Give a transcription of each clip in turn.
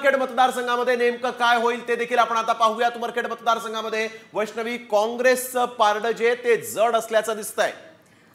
उमरखेड मतदारसंघामध्ये नेमकं काय होईल ते देखील आपण आता पाहूयात। उमरखेड मतदारसंघामध्ये वैष्णवी काँग्रेसचं पारडं जे ते जड असल्याचं दिसतंय।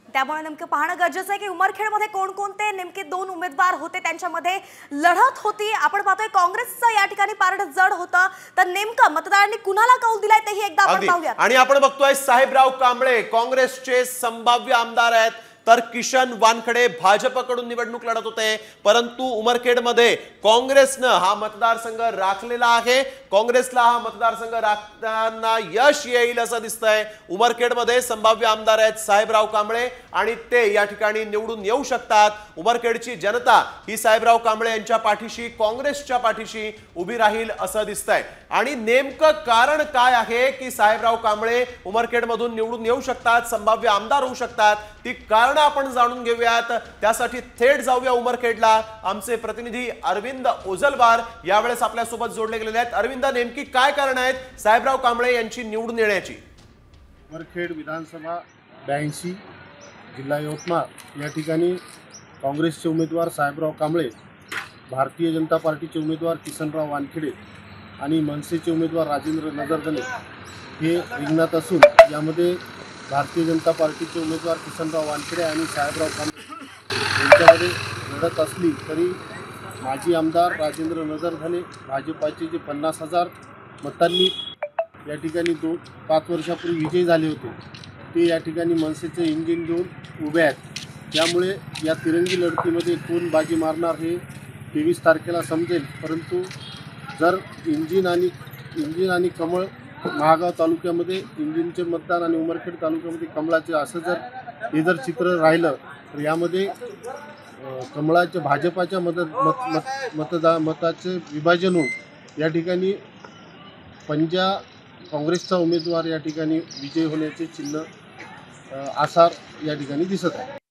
त्यामुळे नेमकं पाहणं गरजेचं आहे की उमरखेडमध्ये कोणकोणते नेमके दोन उमेदवार होते, त्यांच्यामध्ये लढत होती। आपण पाहतोय काँग्रेसचं या ठिकाणी पारडं जड होतं, तर नेमकं मतदारांनी कुणाला कौल दिलाय तेही एकदा आपण पाहूयात। आणि आपण बघतोय साहेबराव कांबळे काँग्रेसचे संभाव्य आमदार आहेत, तर किशन वानखडे भाजपकडून निवडणूक लढत होते। परंतु उमरखेडमध्ये काँग्रेसनं हा मतदारसंघ राखलेला आहे। काँग्रेसला हा मतदारसंघ राखताना यश येईल असं दिसतंय। उमरखेडमध्ये संभाव्य आमदार आहेत साहेबराव कांबळे आणि ते या ठिकाणी निवडून येऊ शकतात। उमरखेडची जनता ही साहेबराव कांबळे यांच्या पाठीशी, काँग्रेसच्या पाठीशी उभी राहील असं दिसतंय। आणि नेमकं कारण काय आहे की साहेबराव कांबळे उमरखेडमधून निवडून येऊ शकतात, संभाव्य आमदार होऊ शकतात, ती कारण आपण जाणून घेऊयात। त्यासाठी थेट जाऊया उमरखेडला। आमचे प्रतिनिधी अरविंद ओझलवार यावेळेस आपल्या सोबत जोडले गेलेले आहेत। अरविंद, नेमकी काय कारण आहेत साहेबराव कांबळे यांची निवडून येण्याची? उमरखेड विधानसभा 82 जिल्हा यवतमाळ या ठिकाणी काँग्रेसचे उमेदवार साहेबराव कांबळे, भारतीय जनता पार्टीचे उमेदवार किसनराव वानखेडे आणि मनसेचे उमेदवार राजेंद्र नजरधने हे रिंगणात असून यामध्ये भारतीय जनता पार्टीचे उमेदवार किसनराव वानखेडे आणि साहेबराव कांबळे यांच्यामध्ये लढत असली तरी माजी आमदार राजेंद्र नजरधने भाजपाचे जे 50,000 मतांनी या ठिकाणी 5 वर्षापूर्वी विजयी झाले होते, ते या ठिकाणी मनसेचे इंजिन घेऊन उभे आहेत। त्यामुळे या तिरंगी लढतीमध्ये कोण बाजी मारणार हे 23 तारखेला समजेल। परंतु जर इंजिन आणि कमळ महागाव तालुक्यामध्ये इंजिनचे मतदान आणि उमरखेड तालुक्यामध्ये कमळाचे असं जर चित्र राहिलं तर यामध्ये कमळाच्या भाजपाच्या मताचे विभाजन होऊन या ठिकाणी काँग्रेसचा उमेदवार या ठिकाणी विजय होण्याचे चिन्ह आसार या ठिकाणी दिसत आहे।